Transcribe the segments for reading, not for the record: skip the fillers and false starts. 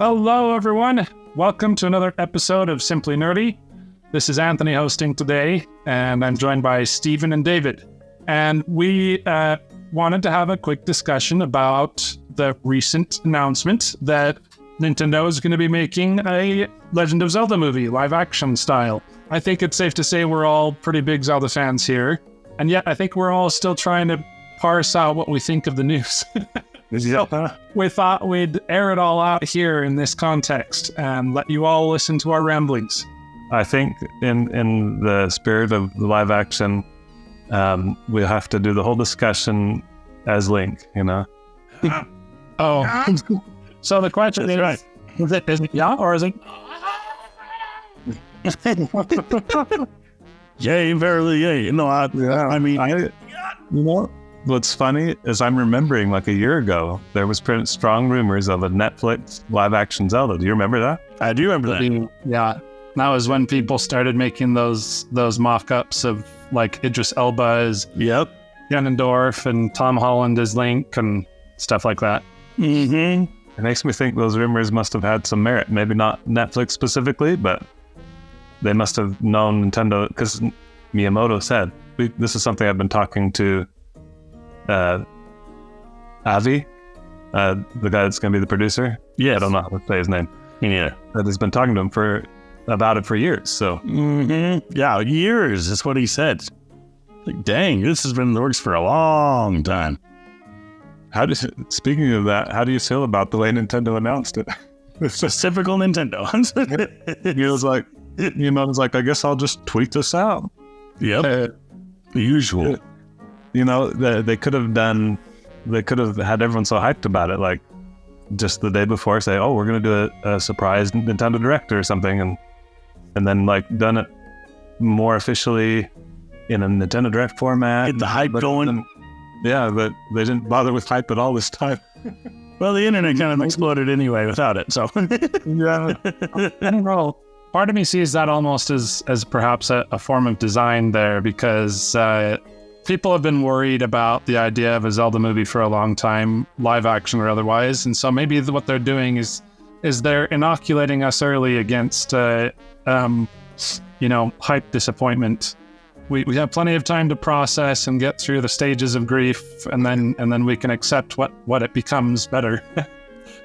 Hello, everyone. Welcome to another episode of Simply Nerdy. This is Anthony hosting today, and I'm joined by Stephen and David. And we wanted to have a quick discussion about the recent announcement that Nintendo is going to be making a Legend of Zelda movie, live-action style. I think it's safe to say we're all pretty big Zelda fans here, and yet I think we're all still trying to parse out what we think of the news. So we thought we'd air it all out here in this context and let you all listen to our ramblings. I think in the spirit of the live action, we'll have to do the whole discussion as Link, you know? Oh. So the question is, right. Is it yeah or is it? Yay, verily, yay. No, I mean, you know, what's funny is I'm remembering like a year ago, there was pretty strong rumors of a Netflix live action Zelda. Do you remember that? I do remember that. Yeah. That was when people started making those mock-ups of like Idris Elba as Ganondorf and Tom Holland as Link and stuff like that. Mm-hmm. It makes me think those rumors must have had some merit. Maybe not Netflix specifically, but they must have known Nintendo, because Miyamoto said, this is something I've been talking to Avi, the guy that's going to be the producer. Yeah, I don't know how to say his name. Me neither. But he's been talking to him about it for years. So yeah, years is what he said. Like, dang, this has been in the works for a long time. Speaking of that, how do you feel about the way Nintendo announced it? It's just typical Nintendo. He was like, I guess I'll just tweet this out. Yep. The usual. You know, they could have had everyone so hyped about it, like just the day before say, oh, we're going to do a surprise Nintendo Direct or something. And then like done it more officially in a Nintendo Direct format. Get the hype going. But they didn't bother with hype at all this time. Well, the internet kind of exploded anyway without it, so. Yeah. I don't know. Part of me sees that almost as perhaps a form of design there, because people have been worried about the idea of a Zelda movie for a long time, live action or otherwise, and so maybe what they're doing is they're inoculating us early against, hype disappointment. We have plenty of time to process and get through the stages of grief, and then we can accept what it becomes better.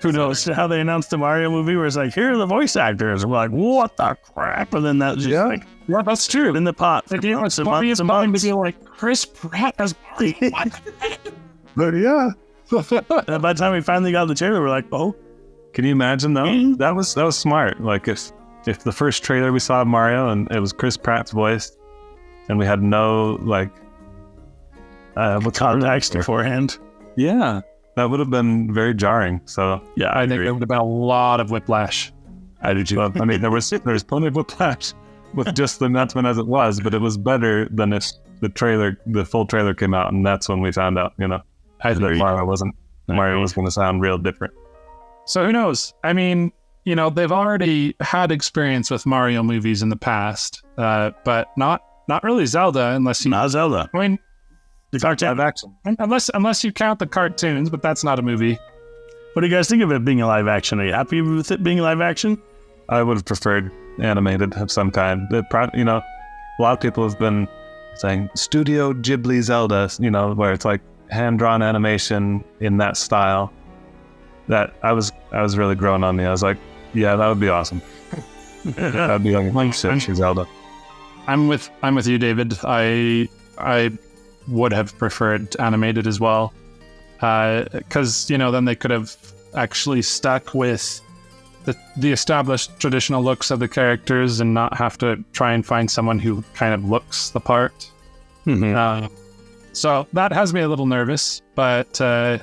Who knows? How they announced the Mario movie, where it's like, here are the voice actors. And we're like, what the crap? And then that's just yeah, that's true. In the pot. They gave us plenty of time to be like, Chris Pratt as Mario. But yeah. And by the time we finally got the trailer, we're like, oh. Can you imagine though? That was smart. Like if the first trailer we saw of Mario and it was Chris Pratt's voice, and we had no context beforehand. Yeah, that would have been very jarring. So yeah, I think there would have been a lot of whiplash. I do too. I mean, there was plenty of whiplash with just the announcement as it was, but it was better than if the full trailer came out, and that's when we found out. You know, that Mario was going to sound real different. So who knows? I mean, you know, they've already had experience with Mario movies in the past, but not really Zelda, unless you... Not Zelda. I mean... The cartoon. Live action. Unless you count the cartoons, but that's not a movie. What do you guys think of it being a live action? Are you happy with it being a live action? I would have preferred animated of some kind. You know, a lot of people have been saying Studio Ghibli Zelda, you know, where it's like hand-drawn animation in that style. That I was really growing on me. I was like, yeah, that would be awesome. That'd be like Zelda. I'm with you, David. I would have preferred animated as well, because you know then they could have actually stuck with the established traditional looks of the characters and not have to try and find someone who kind of looks the part. Mm-hmm. So that has me a little nervous, but at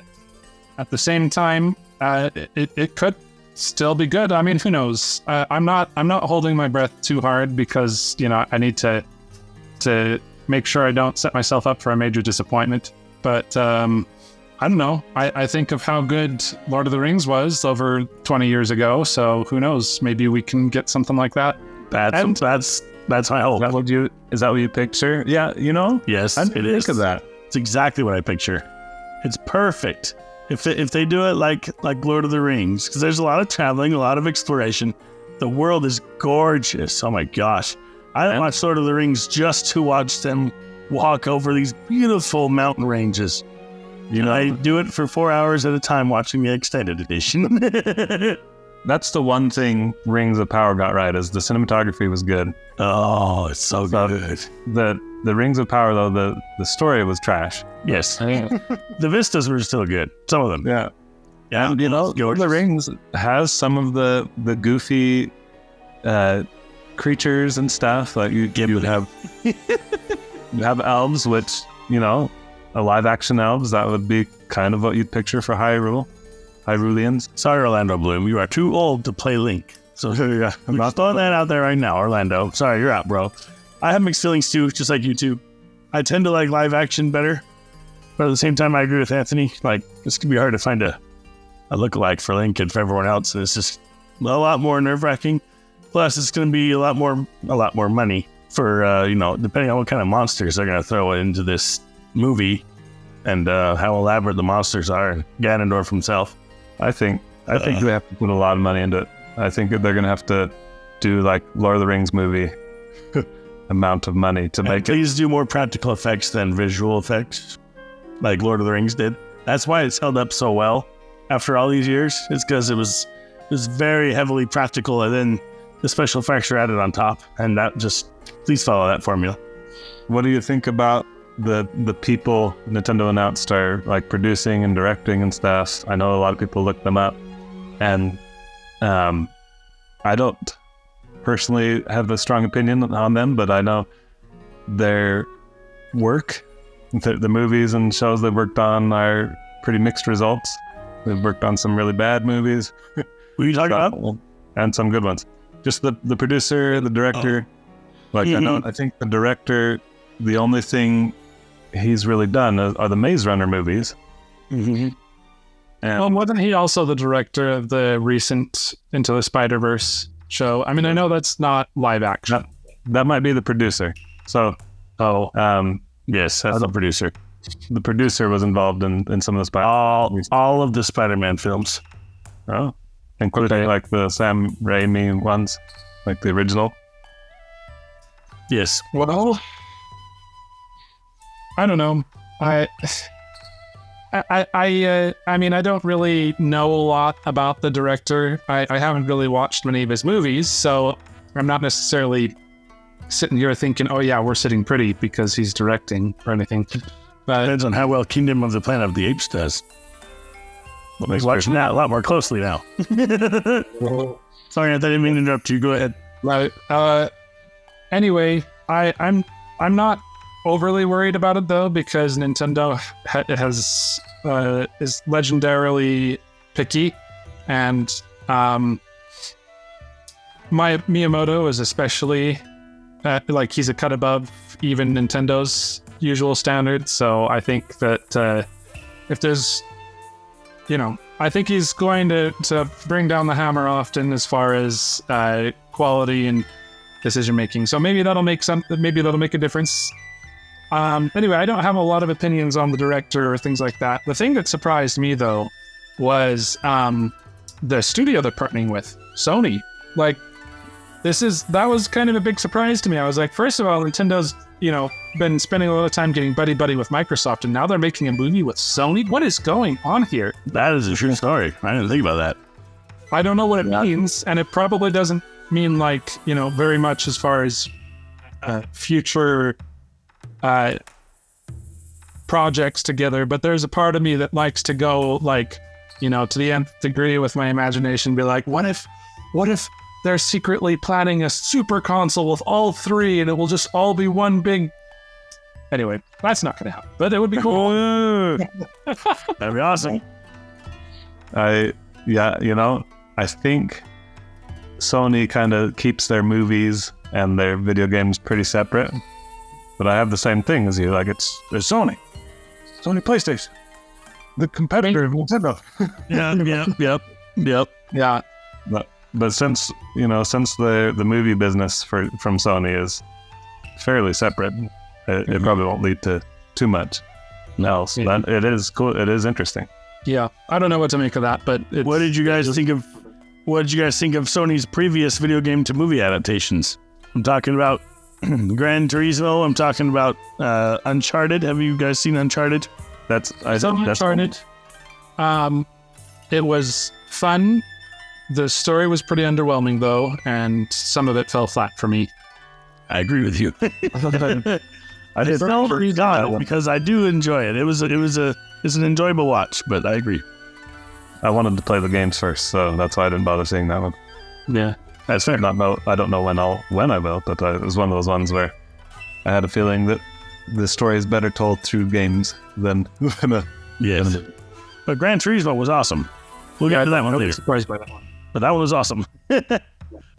the same time, it could still be good. I mean, who knows? I'm not holding my breath too hard, because you know I need to make sure I don't set myself up for a major disappointment. But I don't know. I think of how good Lord of the Rings was over 20 years ago. So who knows? Maybe we can get something like that. That's my hope. Is that what you picture? Yeah, you know. Yes, I didn't think of that. It's exactly what I picture. It's perfect. If they do it like Lord of the Rings, because there's a lot of traveling, a lot of exploration. The world is gorgeous. Oh my gosh. I watched Lord of the Rings just to watch them walk over these beautiful mountain ranges. I do it for 4 hours at a time watching the extended edition. That's the one thing Rings of Power got right, is the cinematography was good. Oh, it's so good. The Rings of Power, though, the story was trash. Yes. The vistas were still good. Some of them. Yeah. Yeah. And, Lord of the Rings has some of the goofy creatures and stuff. Like you have elves, which, a live action elves, that would be kind of what you'd picture for Hyruleans. Sorry, Orlando Bloom. You are too old to play Link. So I'm not throwing that out there right now, Orlando. Sorry, you're out, bro. I have mixed feelings too, just like you two. I tend to like live action better, but at the same time, I agree with Anthony. Like, it's gonna be hard to find a lookalike for Link and for everyone else, and it's just a lot more nerve-wracking. Plus, it's gonna be a lot more money for depending on what kind of monsters they're gonna throw into this movie, and how elaborate the monsters are. And Ganondorf himself. I think they have to put a lot of money into it. I think that they're gonna have to do like Lord of the Rings movie amount of money to make it. Please do more practical effects than visual effects, like Lord of the Rings did. That's why it's held up so well after all these years. It's because it was very heavily practical, and then the special effects are added on top, and that just, please follow that formula. What do you think about the people Nintendo announced are like producing and directing and stuff? I know a lot of people look them up, and I don't personally have a strong opinion on them, but I know their work, the movies and shows they've worked on, are pretty mixed results. They've worked on some really bad movies. Who are you talking about? And some good ones. Just the producer, the director. I think the director, the only thing he's really done are the Maze Runner movies. Mm-hmm. Well, wasn't he also the director of the recent Into the Spider-Verse show? I mean, I know that's not live action. That might be the producer. So, yes, that's the producer. The producer was involved in some of the Spider-Man. All of the Spider-Man films. Oh, including like the Sam Raimi ones, like the original. Yes. Well, I don't know. I mean, I don't really know a lot about the director. I haven't really watched many of his movies, so I'm not necessarily sitting here thinking, oh yeah, we're sitting pretty because he's directing or anything. But depends on how well Kingdom of the Planet of the Apes does. We're watching that a lot more closely now. Sorry, I didn't mean to interrupt you. Go ahead. Right. Anyway, I'm not overly worried about it though, because Nintendo is legendarily picky, and Miyamoto is especially he's a cut above even Nintendo's usual standards. So I think that if there's, I think he's going to bring down the hammer often as far as quality and decision making. So maybe that'll make a difference. Anyway, I don't have a lot of opinions on the director or things like that. The thing that surprised me though was the studio they're partnering with, Sony. Like, that was kind of a big surprise to me. I was like, first of all, Nintendo's been spending a lot of time getting buddy with Microsoft, and now they're making a movie with Sony. What is going on here? That is a true story. I didn't think about that. I don't know what it means, and it probably doesn't mean very much as far as future projects together. But there's a part of me that likes to go to the nth degree with my imagination. Be like, what if they're secretly planning a super console with all three, and it will just all be one big... Anyway, that's not going to happen, but it would be cool. That'd be awesome. I think Sony kind of keeps their movies and their video games pretty separate, but I have the same thing as you. Like, there's Sony PlayStation, the competitor of Nintendo. Yeah. But since the movie business from Sony is fairly separate, it probably won't lead to too much else. Yeah. But it is cool. It is interesting. Yeah, I don't know what to make of that, but What did you guys think of Sony's previous video game to movie adaptations? I'm talking about Gran Turismo. I'm talking about Uncharted. Have you guys seen Uncharted? That's Uncharted. It was fun. The story was pretty underwhelming though, and some of it fell flat for me. I agree with you. I did because I do enjoy it. It's an enjoyable watch, but I agree. I wanted to play the games first, so that's why I didn't bother seeing that one. Yeah, that's fair. I don't know when I will, but it was one of those ones where I had a feeling that the story is better told through games than in a yes. But Gran Turismo was awesome. We'll get to that one later. Surprised by that one. But that one was awesome.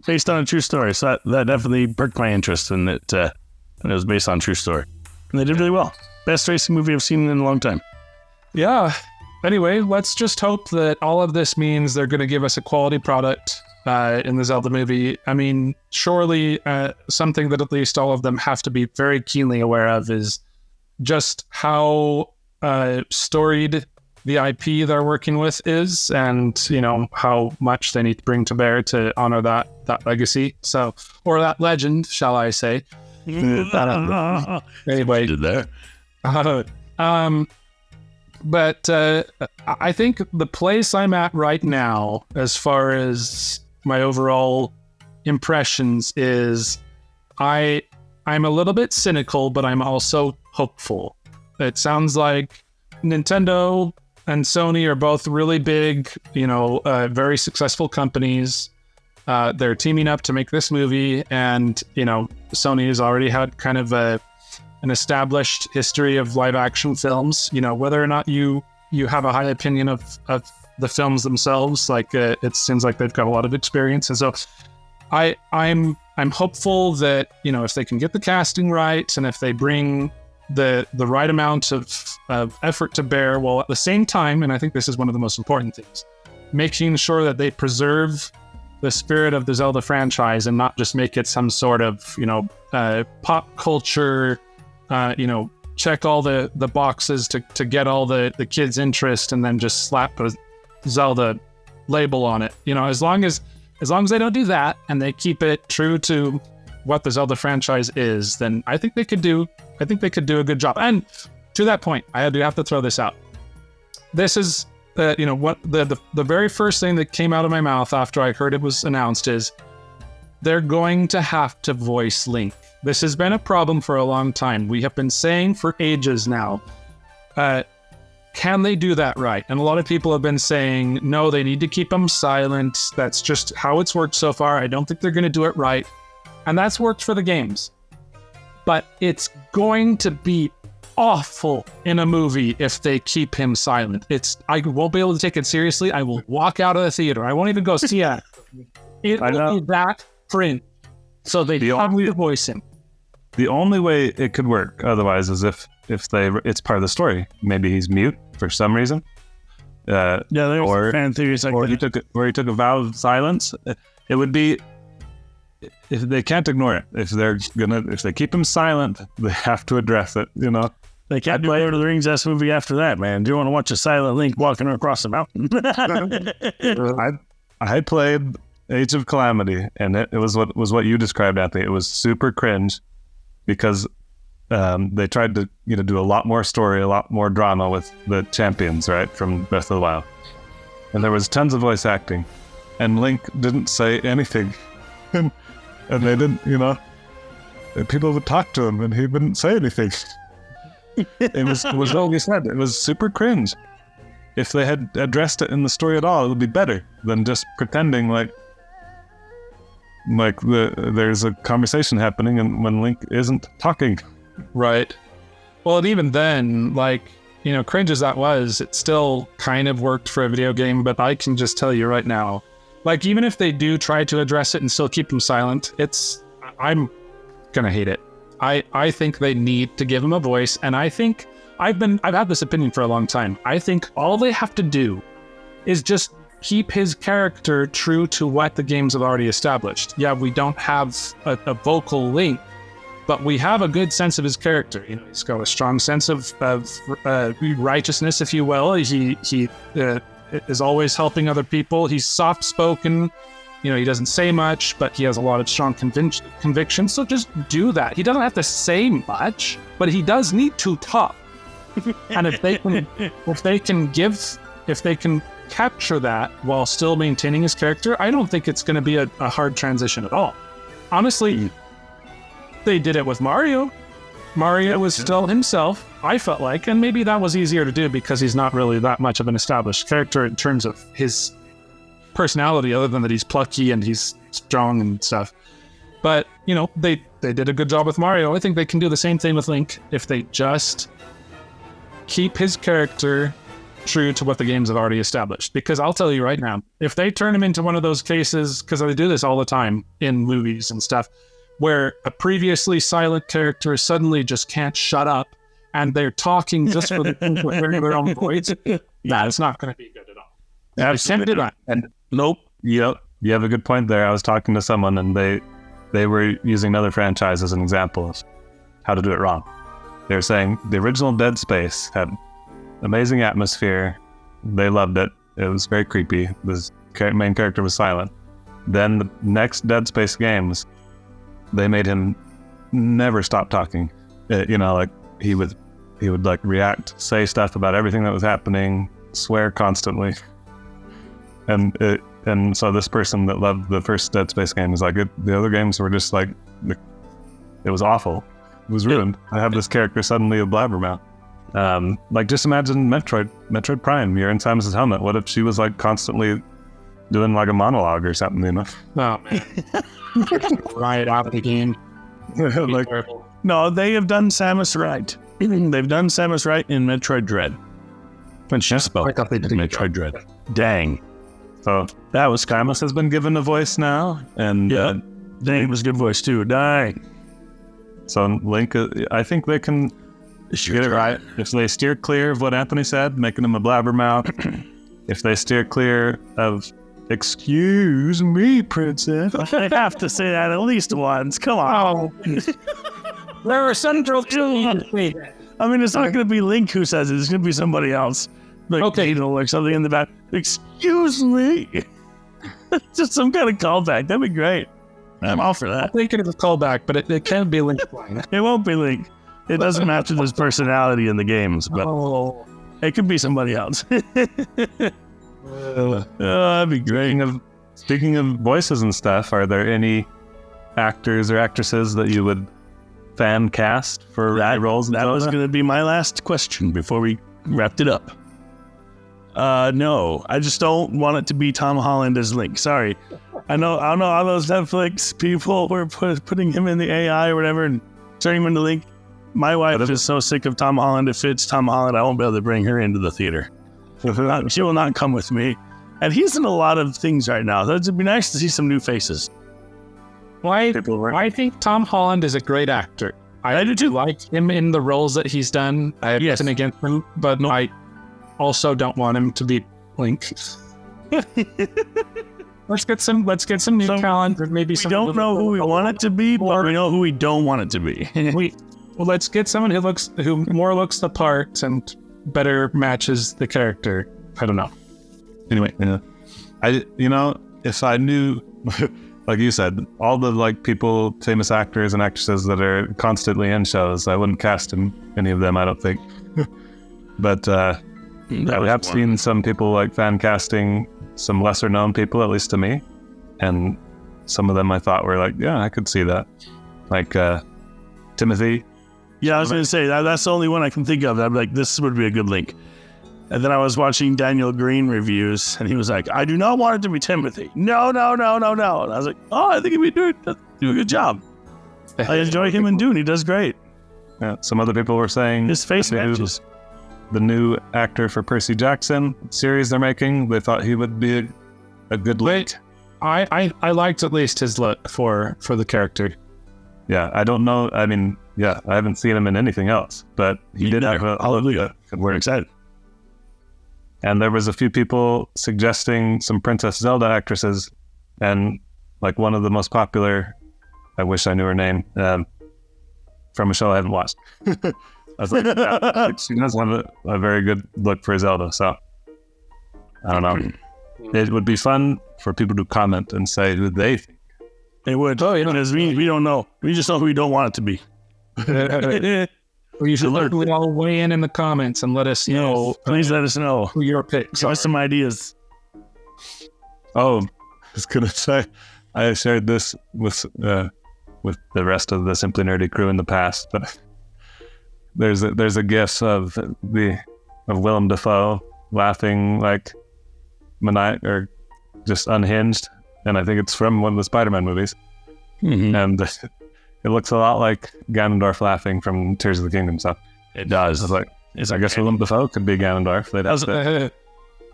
Based on a true story, so that definitely perked my interest in it. And it was based on a true story, and they did really well. Best racing movie I've seen in a long time. Yeah. Anyway, let's just hope that all of this means they're going to give us a quality product in the Zelda movie. I mean, surely something that at least all of them have to be very keenly aware of is just how storied the IP they're working with is, and how much they need to bring to bear to honor that legacy. So, or that legend, shall I say? Anyway, did there. But I think the place I'm at right now, as far as my overall impressions, is I'm a little bit cynical, but I'm also hopeful. It sounds like Nintendo and Sony are both really big, very successful companies. They're teaming up to make this movie, and Sony has already had kind of an established history of live action films. Whether or not you have a high opinion of the films themselves, like it seems like they've got a lot of experience. And so I'm hopeful that if they can get the casting right, and if they bring the right amount of effort to bear, while at the same time, and I think this is one of the most important things, making sure that they preserve the spirit of the Zelda franchise and not just make it some sort of pop culture, check all the boxes to get all the kids' interest, and then just slap a Zelda label on it. As long as they don't do that and they keep it true to what the Zelda franchise is, then I think they could do a good job. And to that point, I do have to throw this out. This is what the very first thing that came out of my mouth after I heard it was announced is they're going to have to voice Link. This has been a problem for a long time. We have been saying for ages now, can they do that right? And a lot of people have been saying, no, they need to keep him silent. That's just how it's worked so far. I don't think they're going to do it right. And that's worked for the games. But it's going to be awful in a movie if they keep him silent. I won't be able to take it seriously. I will walk out of the theater. I won't even go see it. It will be that print. So they probably voice him. The only way it could work otherwise is if it's part of the story. Maybe he's mute for some reason. There's fan theories like that. He took a vow of silence. It would be, if they can't ignore it. If they keep him silent, they have to address it. They can't do Lord of the Rings-esque movie after that, man. Do you want to watch a silent Link walking across the mountain? I played Age of Calamity, and it was what you described, Anthony. It was super cringe because they tried to do a lot more story, a lot more drama with the champions, right, from Breath of the Wild, and there was tons of voice acting, and Link didn't say anything, and they didn't, and people would talk to him, and he wouldn't say anything. It was all he said. It was super cringe. If they had addressed it in the story at all, it would be better than just pretending like there's a conversation happening and when Link isn't talking. Right. Well, and even then, cringe as that was, it still kind of worked for a video game, but I can just tell you right now, even if they do try to address it and still keep him silent, I'm gonna hate it. I think they need to give him a voice, and I think I've had this opinion for a long time. I think all they have to do is just keep his character true to what the games have already established. Yeah, we don't have a vocal Link, but we have a good sense of his character. You know, he's got a strong sense of righteousness, if you will. He is always helping other people. He's soft-spoken. You know, he doesn't say much, but he has a lot of strong conviction. So just do that. He doesn't have to say much, but he does need to talk. And if they can capture that while still maintaining his character, I don't think it's going to be a hard transition at all. Honestly, they did it with Mario. Mario was still himself, I felt like, and maybe that was easier to do because he's not really that much of an established character in terms of his personality, other than that he's plucky and he's strong and stuff. But, you know, they did a good job with Mario. I think they can do the same thing with Link if they just keep his character true to what the games have already established. Because I'll tell you right now, if they turn him into one of those cases, because they do this all the time in movies and stuff, where a previously silent character suddenly just can't shut up and they're talking just for the people hearing their own voice, it's not going to be good at all. Absolutely. And nope. Yep. You have a good point there. I was talking to someone and they were using another franchise as an example of how to do it wrong. They were saying the original Dead Space had amazing atmosphere. They loved it. It was very creepy. The main character was silent. Then the next Dead Space games, they made him never stop talking. You know, like he would like react, say stuff about everything that was happening, swear constantly. And so this person that loved the first Dead Space game was like, the other games were just like, it was awful. It was ruined. I have this character suddenly a blabbermouth. Like just imagine Metroid Prime. You're in Samus's helmet. What if she was like constantly doing like a monologue or something, you know? Oh man. Right out of the game. Like, no, they have done Samus right. They've done Samus right in Metroid Dread. When she spoke, thought they did Metroid Dread. Dang. So that was Samus has been given a voice now, and Dang was a good voice too. Dang. So Link, I think they can get it right if they steer clear of what Anthony said, making him a blabbermouth. If they steer clear of "Excuse me, princess," I have to say that at least once. Come on. There are central children. I mean, it's not going to be Link who says it. It's going to be somebody else. Like, Okay. you know, like something in the back. Excuse me. Just some kind of callback. That'd be great. I'm all for I that. think it's a callback, but it can't be Link flying. It won't be Link. It doesn't match with his personality in the games, but it could be somebody else. That'd be great. Speaking of voices and stuff, are there any actors or actresses that you would fan cast for roles? That was going to be my last question before we wrapped it up. No, I just don't want it to be Tom Holland as Link. Sorry. I know all those Netflix people were putting him in the AI or whatever and turning him into Link. My wife is so sick of Tom Holland. If it's Tom Holland, I won't be able to bring her into the theater. She will not come with me. And he's in a lot of things right now. It'd be nice to see some new faces. I think Tom Holland is a great actor. I do too. Like him in the roles that he's done. I have nothing against him, but I also don't want him to be Link. Let's get some new talent. Or maybe we don't know who we want it to be, but we know who we don't want it to be. Let's get someone who more looks the part and better matches the character. I don't know. Anyway, if I knew, like you said, all the like people, famous actors and actresses that are constantly in shows, I wouldn't cast any of them, I don't think. But I have seen some people like fan casting some lesser known people, at least to me, and some of them I thought were like, yeah, I could see that, like Timothy. Yeah, I was going to say that's the only one I can think of. I'm like, this would be a good Link. And then I was watching Daniel Green reviews, and he was like, I do not want it to be Timothy. No. And I was like, oh, I think he'd do a good job. I enjoy him in Dune. He does great. Yeah, some other people were saying His face matches. The new actor for Percy Jackson series they're making, they thought he would be a good Link. I liked at least his look for the character. Yeah, I don't know. I mean, yeah, I haven't seen him in anything else, but he did have a hallelujah. We're excited. And there was a few people suggesting some Princess Zelda actresses, and like one of the most popular, I wish I knew her name, from a show I haven't watched. I was like, yeah, she does have a very good look for Zelda. So I don't know. It would be fun for people to comment and say who they think. It would. Oh, because we don't know. We just know who we don't want it to be. You should literally all weigh in the comments and let us know. Please let us know who your picks Give are. us some ideas. Oh, I was gonna say, I shared this with the rest of the Simply Nerdy crew in the past, but there's a gif of Willem Dafoe laughing like or just unhinged, and I think it's from one of the Spider-Man movies, and it looks a lot like Ganondorf laughing from Tears of the Kingdom. So it does. I was like, I guess Willem Dafoe could be Ganondorf.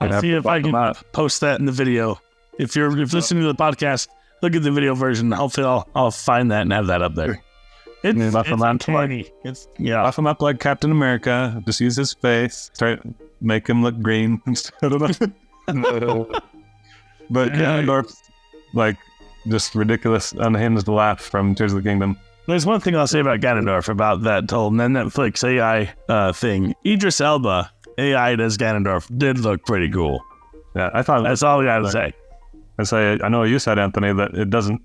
I'll see if I can post that in the video. If you're listening to the podcast, look at the video version. Hopefully, I'll find that and have that up there. It's uncanny. Buff him up like Captain America. Just use his face. Make him look green instead of But Ganondorf, like, just ridiculous, unhinged laugh from Tears of the Kingdom. There's one thing I'll say about Ganondorf, about that whole Netflix AI thing. Idris Elba, AI as Ganondorf, did look pretty cool. Yeah, I thought that's all we got to say. I know you said, Anthony, that he doesn't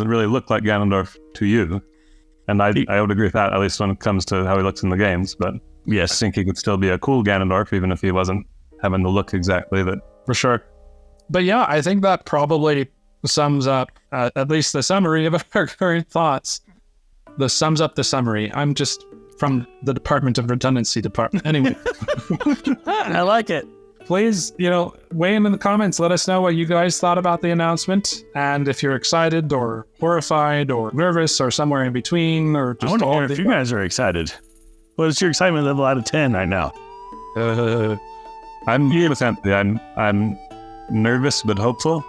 really look like Ganondorf to you. And I would agree with that, at least when it comes to how he looks in the games. But yes, I think he could still be a cool Ganondorf, even if he wasn't having the look exactly that. For sure. But yeah, I think that probably sums up at least the summary of our current thoughts. This sums up the summary. I'm just from the Department of Redundancy department. Anyway. I like it. Please, weigh in the comments. Let us know what you guys thought about the announcement. And if you're excited or horrified or nervous or somewhere in between, or just I want to hear if you guys are excited. What's your excitement level out of 10 right now? I'm with Anthony. I'm nervous but hopeful.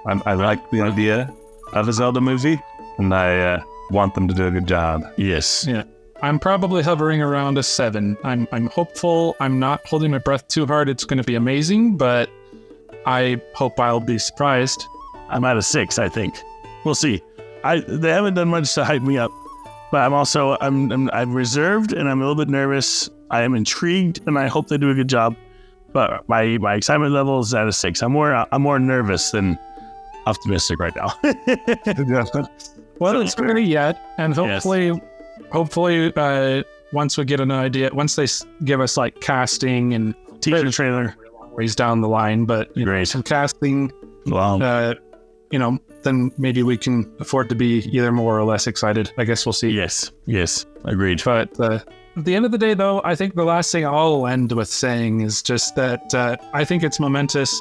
I like the idea of a Zelda movie, and I want them to do a good job. Yes. Yeah. I'm probably hovering around a 7. I'm hopeful. I'm not holding my breath too hard. It's going to be amazing, but I hope I'll be surprised. I'm at a 6, I think. We'll see. They haven't done much to hype me up, but I'm reserved and I'm a little bit nervous. I am intrigued, and I hope they do a good job. But my excitement level is at a 6. I'm more nervous than optimistic right now. Well, it's early yet, and hopefully, once we get an idea, once they give us like casting and teaser trailer, ways down the line, but some casting, then maybe we can afford to be either more or less excited. I guess we'll see. Yes, agreed. But at the end of the day, though, I think the last thing I'll end with saying is just that I think it's momentous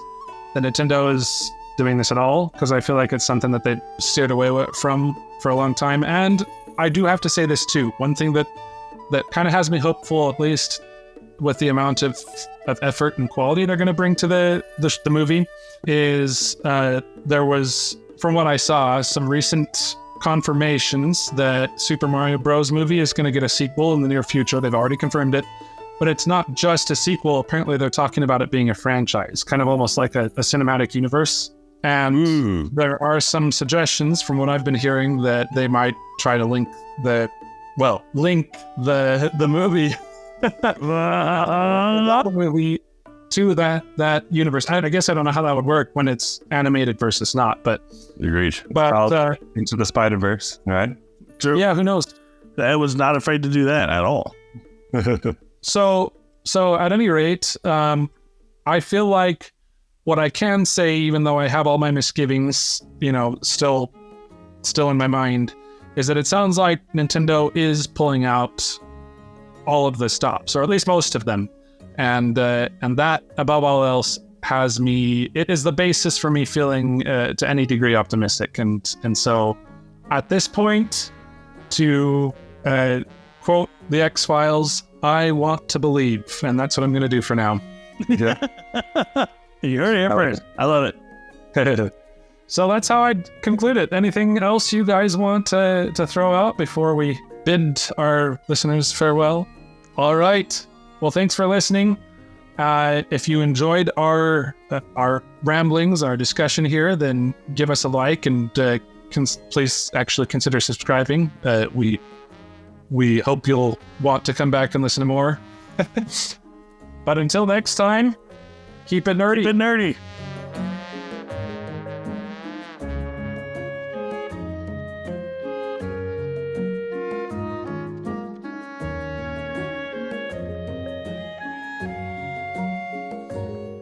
that Nintendo is doing this at all, because I feel like it's something that they steered away from for a long time. And I do have to say this too. One thing that kind of has me hopeful, at least with the amount of effort and quality they're going to bring to the movie, is there was, from what I saw, some recent confirmations that Super Mario Bros. Movie is going to get a sequel in the near future. They've already confirmed it. But it's not just a sequel. Apparently, they're talking about it being a franchise, kind of almost like a cinematic universe. And there are some suggestions from what I've been hearing that they might try to link the movie to that universe. I guess I don't know how that would work when it's animated versus not, but agreed. But into the Spider-Verse, right? True. Yeah, who knows? I was not afraid to do that at all. So at any rate, I feel like what I can say, even though I have all my misgivings, still in my mind, is that it sounds like Nintendo is pulling out all of the stops, or at least most of them, and that above all else it is the basis for me feeling to any degree optimistic, and so at this point, to quote the X-Files, I want to believe, and that's what I'm going to do for now. Yeah. You heard it first. I love it. So that's how I'd conclude it. Anything else you guys want to throw out before we bid our listeners farewell? All right. Well, thanks for listening. If you enjoyed our ramblings, our discussion here, then give us a like and please actually consider subscribing. We we hope you'll want to come back and listen to more. But until next time, keep it nerdy. Keep it nerdy.